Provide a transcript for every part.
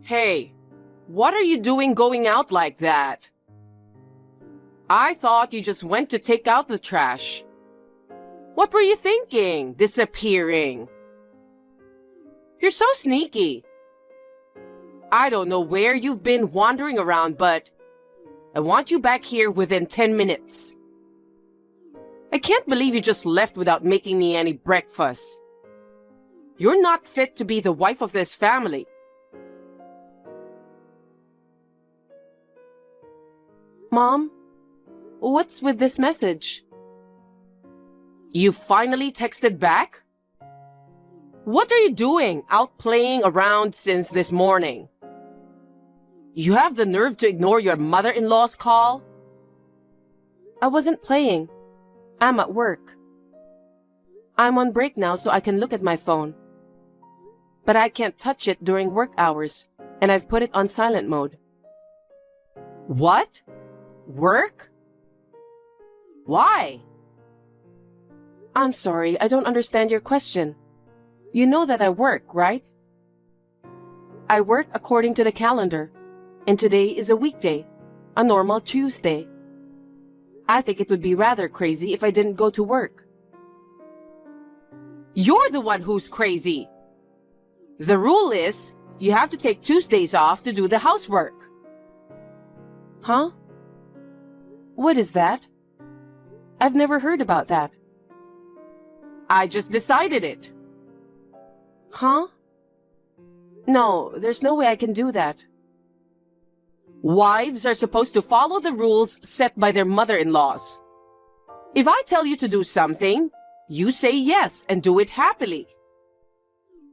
Hey, what are you doing going out like that? I thought you just went to take out the trash. What were you thinking, disappearing? You're so sneaky. I don't know where you've been wandering around, but I want you back here within 10 minutes. I can't believe you just left without making me any breakfast. You're not fit to be the wife of this family. Mom, what's with this message? You finally texted back? What are you doing out playing around since this morning? You have the nerve to ignore your mother-in-law's call? I wasn't playing. I'm at work. I'm on break now so I can look at my phone. But I can't touch it during work hours, and I've put it on silent mode. What? Work? Why? I'm sorry, I don't understand your question. You know that I work, right? I work according to the calendar, and today is a weekday, a normal Tuesday. I think it would be rather crazy if I didn't go to work. You're the one who's crazy. The rule is, you have to take Tuesdays off to do the housework. Huh? What is that? I've never heard about that. I just decided it. Huh? No, there's no way I can do that. Wives are supposed to follow the rules set by their mother-in-laws. If I tell you to do something, you say yes and do it happily.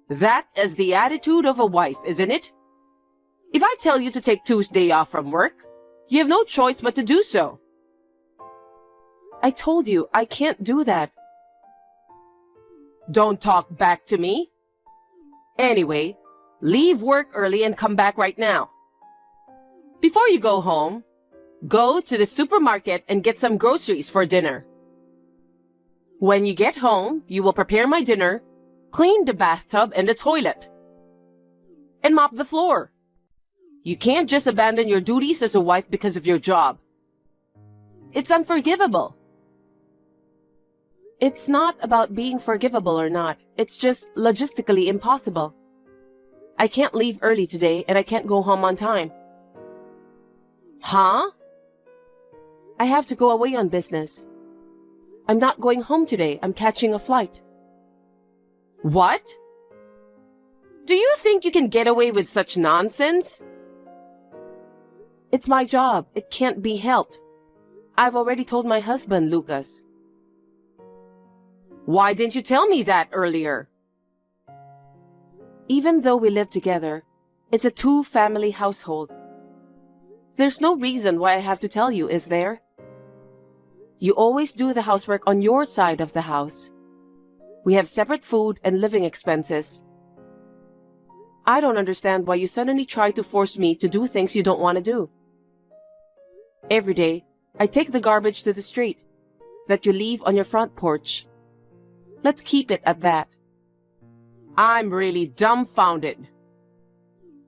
That is the attitude of a wife, isn't it? If I tell you to take Tuesday off from work, you have no choice but to do so. I told you I can't do that. Don't talk back to me. Anyway, leave work early and come back right now. Before you go home, go to the supermarket and get some groceries for dinner. When you get home, you will prepare my dinner, clean the bathtub and the toilet, and mop the floor. You can't just abandon your duties as a wife because of your job. It's unforgivable. It's not about being forgivable or not. It's just logistically impossible. I can't leave early today and I can't go home on time. Huh? I have to go away on business. I'm not going home today. I'm catching a flight. What? Do you think you can get away with such nonsense? It's my job. It can't be helped. I've already told my husband, Lucas. Why didn't you tell me that earlier? Even though we live together, it's a two-family household. There's no reason why I have to tell you, is there? You always do the housework on your side of the house. We have separate food and living expenses. I don't understand why you suddenly try to force me to do things you don't want to do. Every day, I take the garbage to the street that you leave on your front porch. Let's keep it at that. I'm really dumbfounded.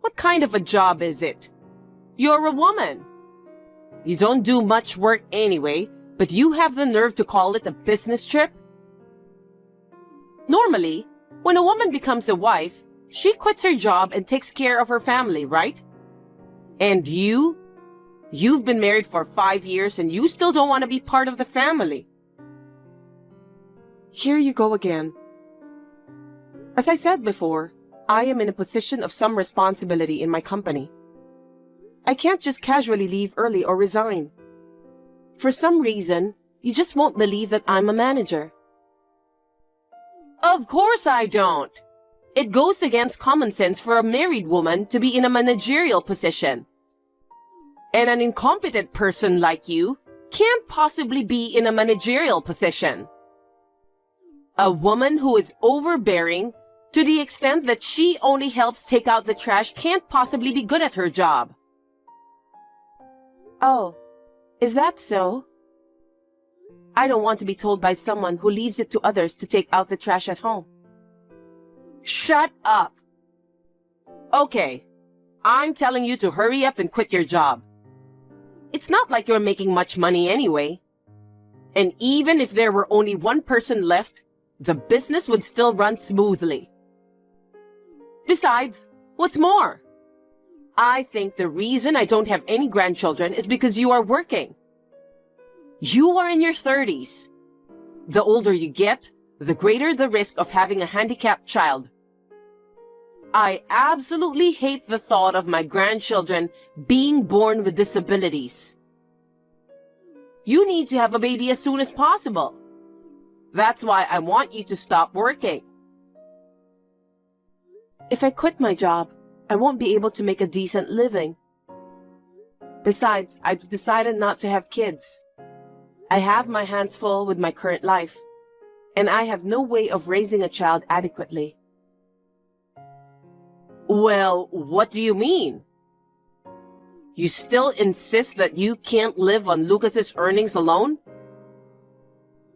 What kind of a job is it? You're a woman. You don't do much work anyway, but you have the nerve to call it a business trip? Normally, when a woman becomes a wife, she quits her job and takes care of her family, right? And you've been married for 5 years and you still don't want to be part of the family. Here you go again. As I said before, I am in a position of some responsibility in my company. I can't just casually leave early or resign. For some reason, you just won't believe that I'm a manager. Of course I don't. It goes against common sense for a married woman to be in a managerial position. And an incompetent person like you can't possibly be in a managerial position. A woman who is overbearing to the extent that she only helps take out the trash can't possibly be good at her job. Oh, is that so? I don't want to be told by someone who leaves it to others to take out the trash at home. Shut up! Okay, I'm telling you to hurry up and quit your job. It's not like you're making much money anyway. And even if there were only one person left, the business would still run smoothly. Besides, what's more? I think the reason I don't have any grandchildren is because you are working. You are in your 30s. The older you get, the greater the risk of having a handicapped child. I absolutely hate the thought of my grandchildren being born with disabilities. You need to have a baby as soon as possible. That's why I want you to stop working. If I quit my job, I won't be able to make a decent living. Besides, I've decided not to have kids. I have my hands full with my current life, and I have no way of raising a child adequately. Well, what do you mean? You still insist that you can't live on Lucas's earnings alone?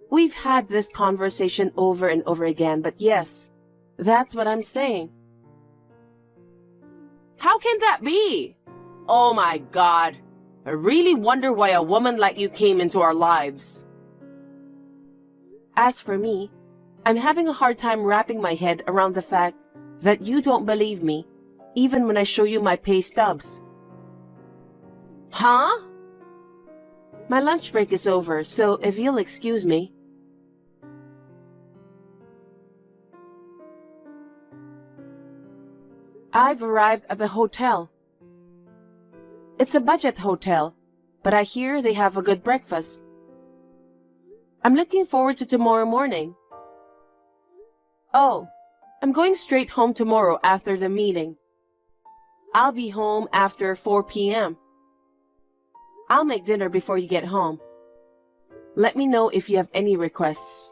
We've had this conversation over and over again, but yes, that's what I'm saying. How can that be? Oh my God. I really wonder why a woman like you came into our lives. As for me, I'm having a hard time wrapping my head around the fact that you don't believe me, even when I show you my pay stubs. Huh? My lunch break is over, so if you'll excuse me. I've arrived at the hotel. It's a budget hotel, but I hear they have a good breakfast. I'm looking forward to tomorrow morning. Oh, I'm going straight home tomorrow after the meeting. I'll be home after 4 p.m. I'll make dinner before you get home. Let me know if you have any requests.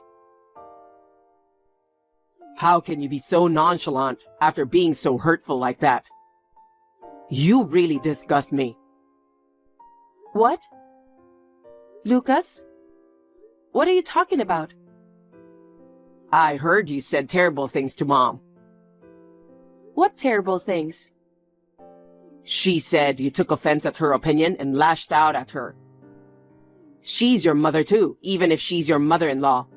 How can you be so nonchalant after being so hurtful like that? You really disgust me. What? Lucas? What are you talking about? I heard you said terrible things to Mom. What terrible things? She said you took offense at her opinion and lashed out at her. She's your mother too, even if she's your mother-in-law.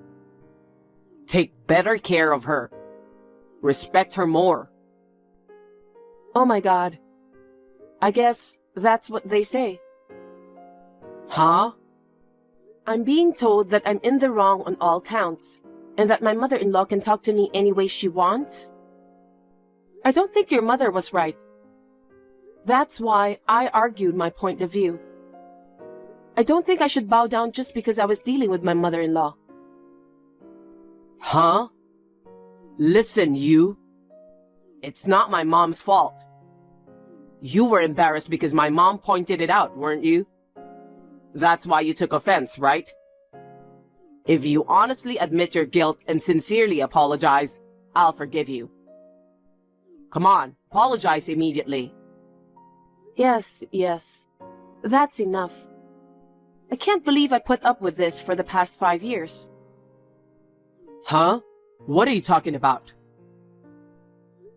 Take better care of her. Respect her more. Oh my God. I guess that's what they say. Huh? I'm being told that I'm in the wrong on all counts, and that my mother-in-law can talk to me any way she wants. I don't think your mother was right. That's why I argued my point of view. I don't think I should bow down just because I was dealing with my mother-in-law. Huh? Listen, you. It's not my mom's fault. You were embarrassed because my mom pointed it out, weren't you? That's why you took offense, right? If you honestly admit your guilt and sincerely apologize, I'll forgive you. Come on, apologize immediately. Yes. That's enough. I can't believe I put up with this for the past 5 years. Huh? What are you talking about?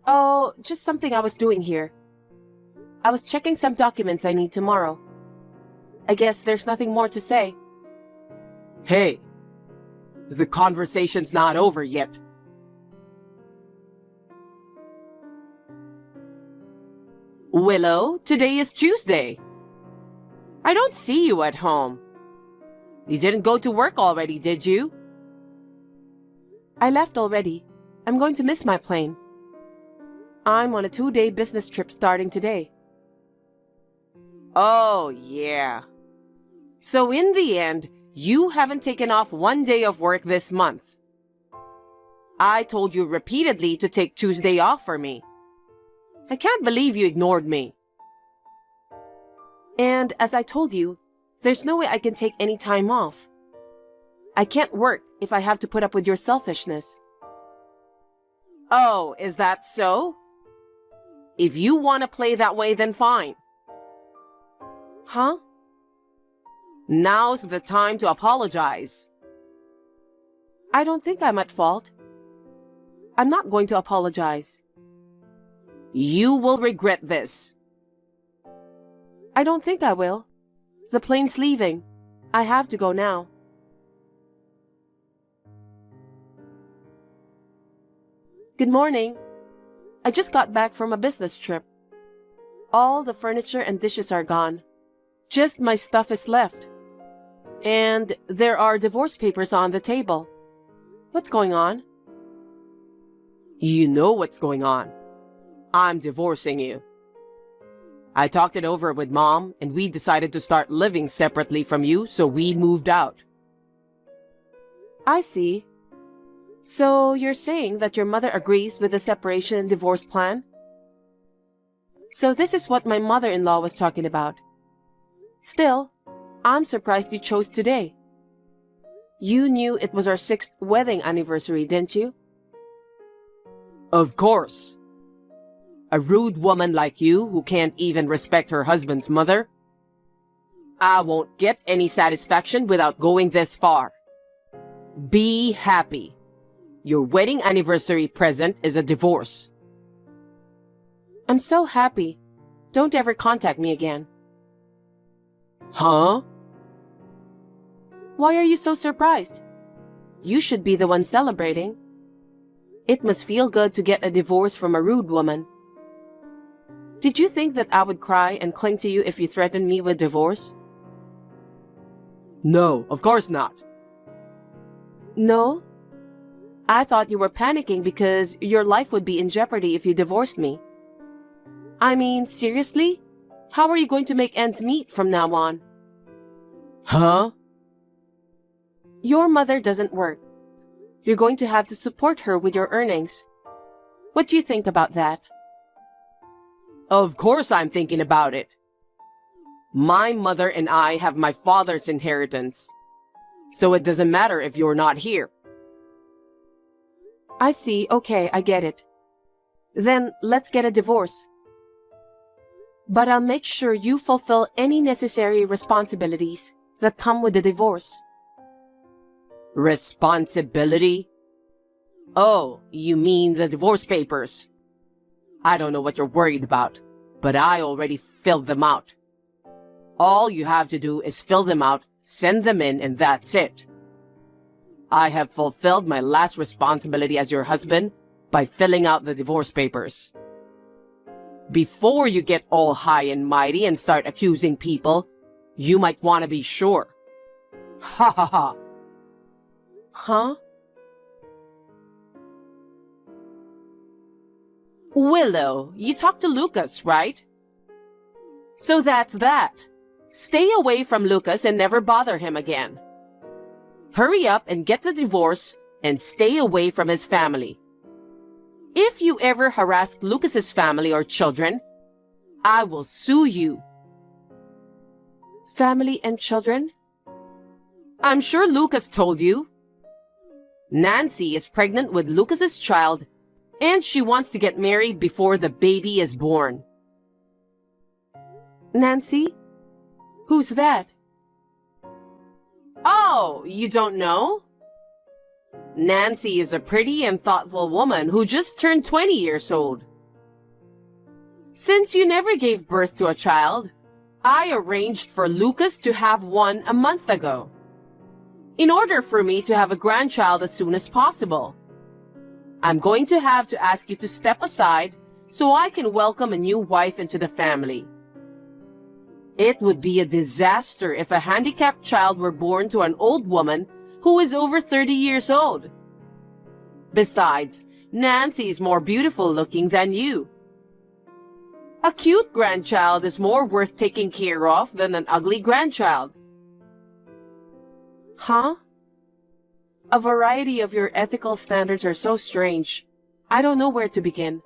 Oh, just something I was doing here. I was checking some documents I need tomorrow. I guess there's nothing more to say. Hey, the conversation's not over yet. Willow, today is Tuesday. I don't see you at home. You didn't go to work already, did you? I left already. I'm going to miss my plane. I'm on a 2-day business trip starting today. Oh, yeah. So in the end, you haven't taken off 1 day of work this month. I told you repeatedly to take Tuesday off for me. I can't believe you ignored me. And as I told you, there's no way I can take any time off. I can't work if I have to put up with your selfishness. Oh, is that so? If you want to play that way, then fine. Huh? Now's the time to apologize. I don't think I'm at fault. I'm not going to apologize. You will regret this. I don't think I will. The plane's leaving. I have to go now. Good morning. I just got back from a business trip. All the furniture and dishes are gone. Just my stuff is left. And there are divorce papers on the table. What's going on? You know what's going on. I'm divorcing you. I talked it over with Mom, and we decided to start living separately from you, so we moved out. I see. So you're saying that your mother agrees with the separation and divorce plan? So this is what my mother-in-law was talking about. Still, I'm surprised you chose today. You knew it was our 6th wedding anniversary, didn't you? Of course. A rude woman like you who can't even respect her husband's mother? I won't get any satisfaction without going this far. Be happy. Your wedding anniversary present is a divorce. I'm so happy. Don't ever contact me again. Huh? Why are you so surprised? You should be the one celebrating. It must feel good to get a divorce from a rude woman. Did you think that I would cry and cling to you if you threatened me with divorce? No, of course not. No? I thought you were panicking because your life would be in jeopardy if you divorced me. I mean, seriously? How are you going to make ends meet from now on? Huh? Your mother doesn't work. You're going to have to support her with your earnings. What do you think about that? Of course I'm thinking about it. My mother and I have my father's inheritance. So it doesn't matter if you're not here. I see. Okay, I get it. Then let's get a divorce. But I'll make sure you fulfill any necessary responsibilities that come with the divorce. Responsibility? Oh, you mean the divorce papers? I don't know what you're worried about, but I already filled them out. All you have to do is fill them out, send them in, and that's it. I have fulfilled my last responsibility as your husband by filling out the divorce papers. Before you get all high and mighty and start accusing people, you might want to be sure. Ha ha ha. Huh? Willow, you talked to Lucas, right? So that's that. Stay away from Lucas and never bother him again. Hurry up and get the divorce and stay away from his family. If you ever harass Lucas's family or children, I will sue you. Family and children? I'm sure Lucas told you. Nancy is pregnant with Lucas's child, and she wants to get married before the baby is born. Nancy? Who's that? Oh, you don't know? Nancy is a pretty and thoughtful woman who just turned 20 years old. Since you never gave birth to a child, I arranged for Lucas to have one a month ago, in order for me to have a grandchild as soon as possible. I'm going to have to ask you to step aside so I can welcome a new wife into the family. It would be a disaster if a handicapped child were born to an old woman who is over 30 years old. Besides, Nancy is more beautiful looking than you. A cute grandchild is more worth taking care of than an ugly grandchild. Huh? A variety of your ethical standards are so strange. I don't know where to begin.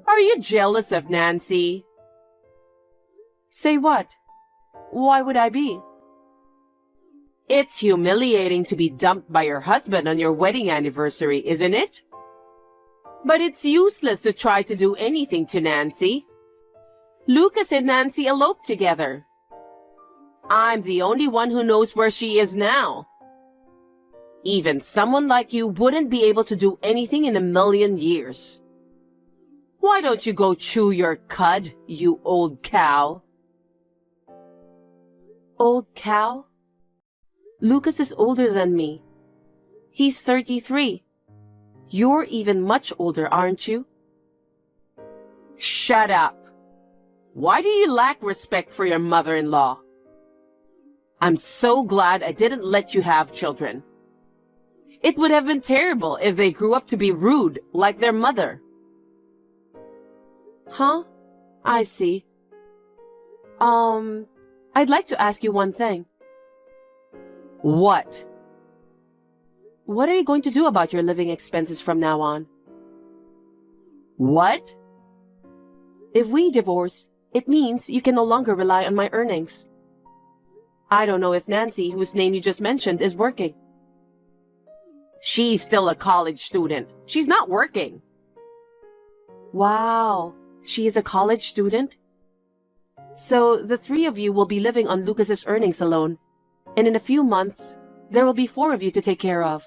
Are you jealous of Nancy? Say what? Why would I be? It's humiliating to be dumped by your husband on your wedding anniversary, isn't it? But it's useless to try to do anything to Nancy. Lucas and Nancy eloped together. I'm the only one who knows where she is now. Even someone like you wouldn't be able to do anything in a million years. Why don't you go chew your cud, you old cow? Old cow? Lucas is older than me. He's 33. You're even much older, aren't you? Shut up. Why do you lack respect for your mother-in-law? I'm so glad I didn't let you have children. It would have been terrible if they grew up to be rude like their mother. Huh? I see. I'd like to ask you one thing. What? What are you going to do about your living expenses from now on? What? If we divorce, it means you can no longer rely on my earnings. I don't know if Nancy, whose name you just mentioned, is working. She's still a college student. She's not working. Wow, she is a college student? So the three of you will be living on Lucas's earnings alone, and in a few months, there will be four of you to take care of.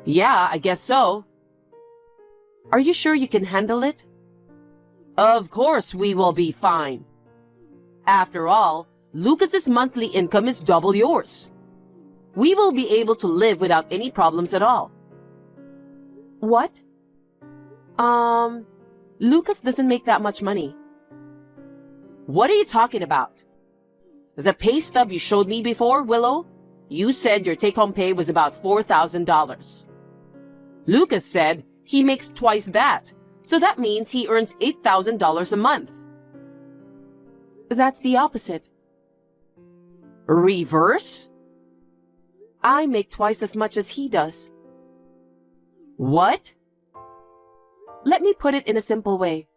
Yeah, I guess so. Are you sure you can handle it? Of course we will be fine. After all, Lucas's monthly income is double yours. We will be able to live without any problems at all. What? Lucas doesn't make that much money. What are you talking about? The pay stub you showed me before, Willow, you said your take-home pay was about $4,000. Lucas said he makes twice that, so that means he earns $8,000 a month. That's the opposite. Reverse? I make twice as much as he does. What? Let me put it in a simple way.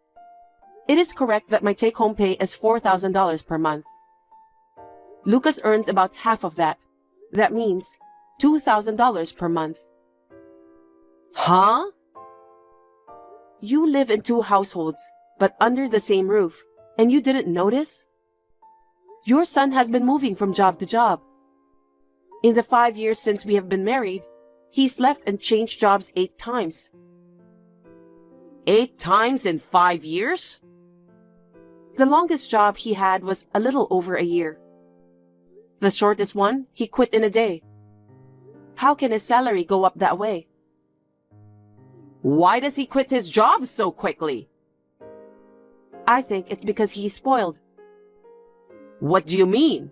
It is correct that my take-home pay is $4,000 per month. Lucas earns about half of that. That means $2,000 per month. Huh? You live in two households, but under the same roof, and you didn't notice? Your son has been moving from job to job. In the 5 years since we have been married, he's left and changed jobs 8 times. 8 times in 5 years? The longest job he had was a little over a year. The shortest one, he quit in a day. How can his salary go up that way? Why does he quit his job so quickly? I think it's because he's spoiled. What do you mean?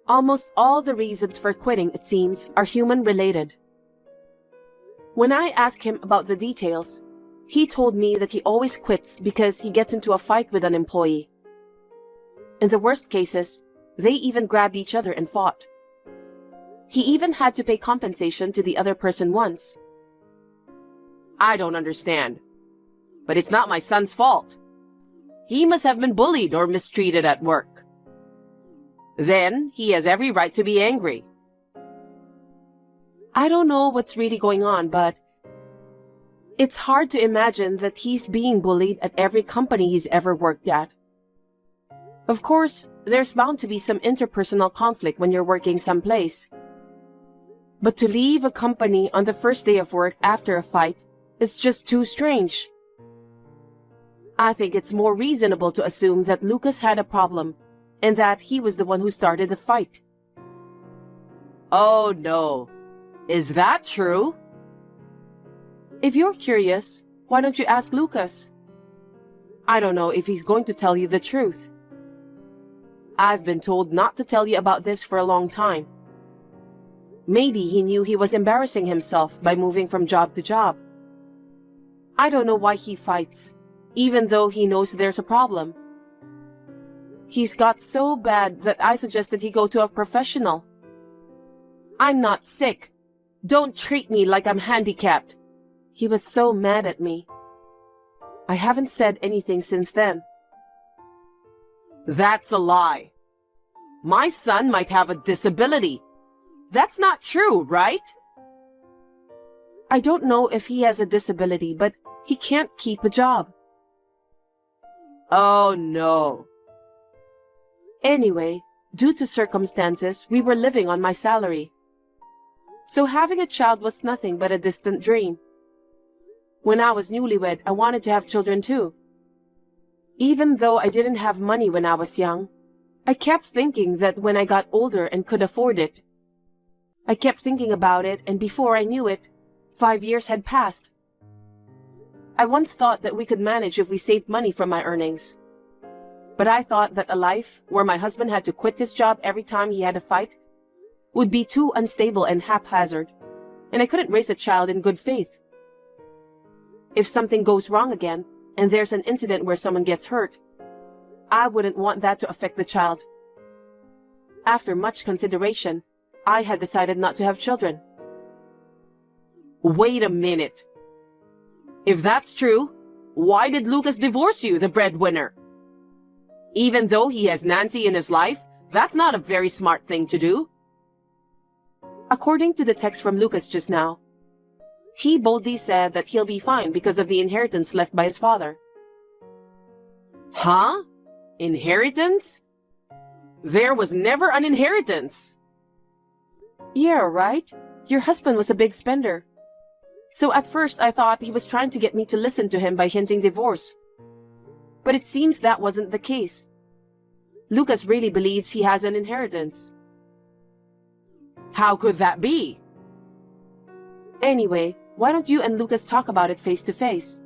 Almost all the reasons for quitting, it seems, are human-related. When I asked him about the details, he told me that he always quits because he gets into a fight with an employee. In the worst cases, they even grabbed each other and fought. He even had to pay compensation to the other person once. I don't understand. But it's not my son's fault. He must have been bullied or mistreated at work. Then he has every right to be angry. I don't know what's really going on, but it's hard to imagine that he's being bullied at every company he's ever worked at. Of course, there's bound to be some interpersonal conflict when you're working someplace. But to leave a company on the first day of work after a fight, it's just too strange. I think it's more reasonable to assume that Lucas had a problem and that he was the one who started the fight. Oh no. Is that true? If you're curious, why don't you ask Lucas? I don't know if he's going to tell you the truth. I've been told not to tell you about this for a long time. Maybe he knew he was embarrassing himself by moving from job to job. I don't know why he fights, even though he knows there's a problem. He's got so bad that I suggested he go to a professional. I'm not sick. Don't treat me like I'm handicapped. He was so mad at me. I haven't said anything since then. That's a lie. My son might have a disability. That's not true, right? I don't know if he has a disability, but he can't keep a job. Oh no. Anyway, due to circumstances, we were living on my salary. So having a child was nothing but a distant dream. When I was newlywed, I wanted to have children too. Even though I didn't have money when I was young, I kept thinking that when I got older and could afford it. I kept thinking about it, and before I knew it, 5 years had passed. I once thought that we could manage if we saved money from my earnings. But I thought that a life where my husband had to quit his job every time he had a fight would be too unstable and haphazard, and I couldn't raise a child in good faith. If something goes wrong again, and there's an incident where someone gets hurt, I wouldn't want that to affect the child. After much consideration, I had decided not to have children. Wait a minute. If that's true, why did Lucas divorce you, the breadwinner? Even though he has Nancy in his life, that's not a very smart thing to do. According to the text from Lucas just now, he boldly said that he'll be fine because of the inheritance left by his father. Huh? Inheritance? There was never an inheritance. Yeah, right? Your husband was a big spender. So at first I thought he was trying to get me to listen to him by hinting divorce. But it seems that wasn't the case. Lucas really believes he has an inheritance. How could that be? Anyway, why don't you and Lucas talk about it face to face?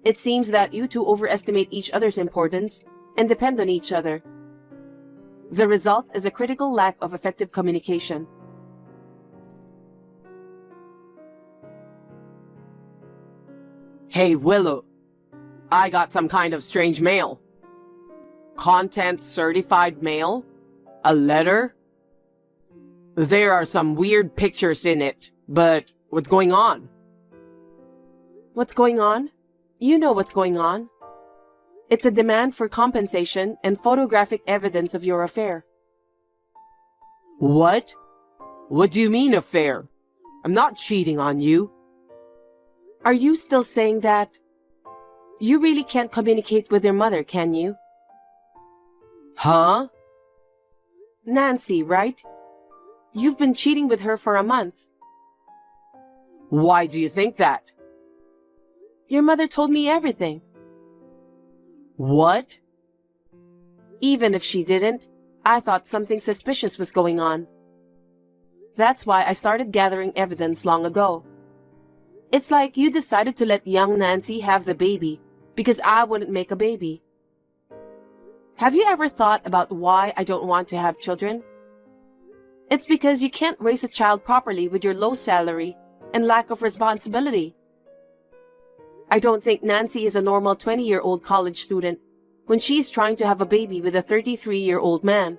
It seems that you two overestimate each other's importance and depend on each other. The result is a critical lack of effective communication. Hey, Willow. I got some kind of strange mail. Content certified mail? A letter? There are some weird pictures in it, but what's going on? What's going on? You know what's going on. It's a demand for compensation and photographic evidence of your affair. What? What do you mean affair? I'm not cheating on you. Are you still saying that? You really can't communicate with your mother, can you? Huh? Nancy, right? You've been cheating with her for a month. Why do you think that? Your mother told me everything. What? Even if she didn't, I thought something suspicious was going on. That's why I started gathering evidence long ago. It's like you decided to let young Nancy have the baby because I wouldn't make a baby. Have you ever thought about why I don't want to have children? It's because you can't raise a child properly with your low salary and lack of responsibility. I don't think Nancy is a normal 20-year-old college student when she's trying to have a baby with a 33-year-old man.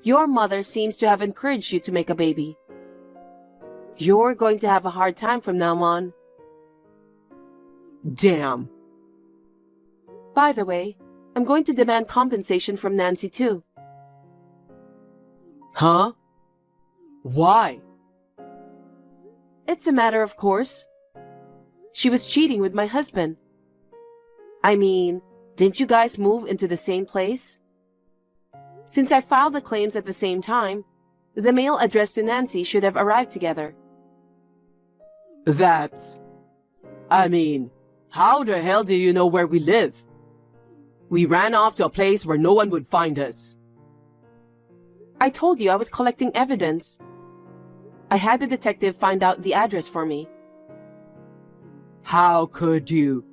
Your mother seems to have encouraged you to make a baby. You're going to have a hard time from now on. Damn. By the way, I'm going to demand compensation from Nancy too. Huh? Why? It's a matter of course. She was cheating with my husband. I mean, didn't you guys move into the same place? Since I filed the claims at the same time, the mail addressed to Nancy should have arrived together. I mean, how the hell do you know where we live? We ran off to a place where no one would find us. I told you I was collecting evidence. I had a detective find out the address for me. How could you?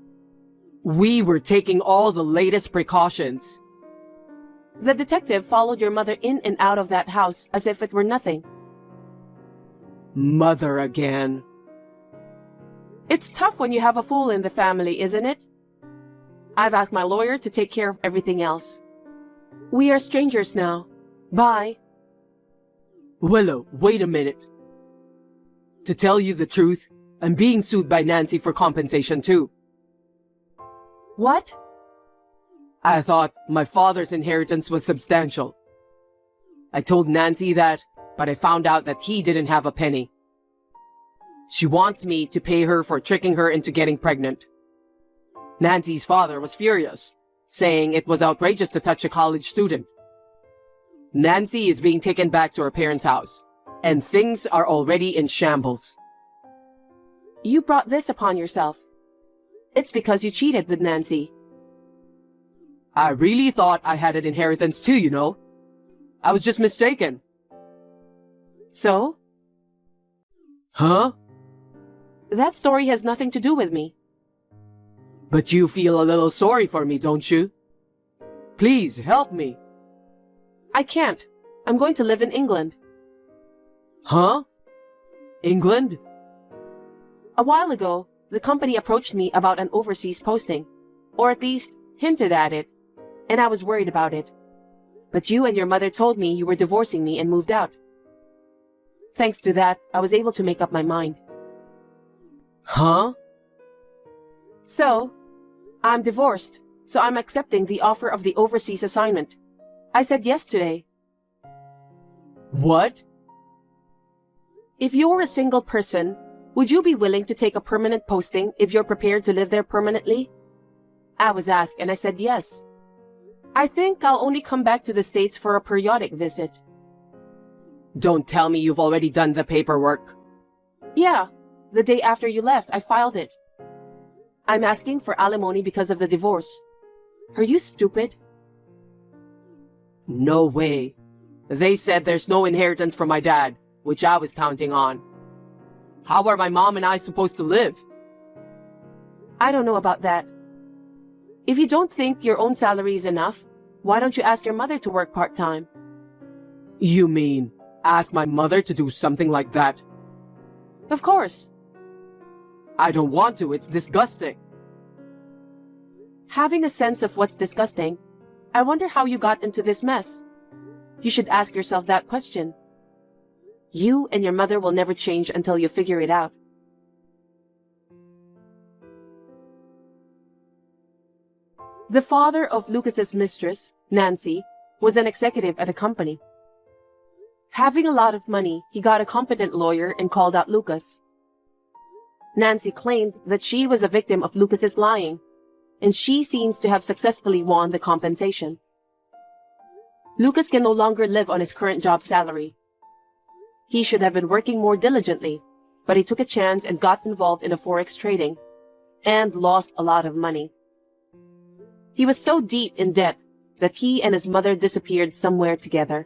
We were taking all the latest precautions. The detective followed your mother in and out of that house as if it were nothing. Mother again. It's tough when you have a fool in the family, isn't it? I've asked my lawyer to take care of everything else. We are strangers now. Bye. Willow, wait a minute. To tell you the truth, I'm being sued by Nancy for compensation too. What? I thought my father's inheritance was substantial. I told Nancy that, but I found out that he didn't have a penny. She wants me to pay her for tricking her into getting pregnant. Nancy's father was furious, saying it was outrageous to touch a college student. Nancy is being taken back to her parents' house, and things are already in shambles. You brought this upon yourself. It's because you cheated with Nancy. I really thought I had an inheritance too, you know. I was just mistaken. So? Huh? That story has nothing to do with me. But you feel a little sorry for me, don't you? Please, help me. I can't. I'm going to live in England. Huh? England? A while ago, the company approached me about an overseas posting, or at least hinted at it, and I was worried about it. But you and your mother told me you were divorcing me and moved out. Thanks to that, I was able to make up my mind. Huh? So, I'm divorced, so I'm accepting the offer of the overseas assignment. I said yes today. What? If you're a single person, would you be willing to take a permanent posting if you're prepared to live there permanently? I was asked and I said yes. I think I'll only come back to the States for a periodic visit. Don't tell me you've already done the paperwork. Yeah, the day after you left, I filed it. I'm asking for alimony because of the divorce. Are you stupid? No way. They said there's no inheritance from my dad, which I was counting on. How are my mom and I supposed to live? I don't know about that. If you don't think your own salary is enough, why don't you ask your mother to work part-time? You mean, ask my mother to do something like that? Of course. I don't want to, it's disgusting. Having a sense of what's disgusting, I wonder how you got into this mess. You should ask yourself that question. You and your mother will never change until you figure it out. The father of Lucas's mistress, Nancy, was an executive at a company. Having a lot of money, he got a competent lawyer and called out Lucas. Nancy claimed that she was a victim of Lucas's lying, and she seems to have successfully won the compensation. Lucas can no longer live on his current job salary. He should have been working more diligently, but he took a chance and got involved in the forex trading, and lost a lot of money. He was so deep in debt that he and his mother disappeared somewhere together.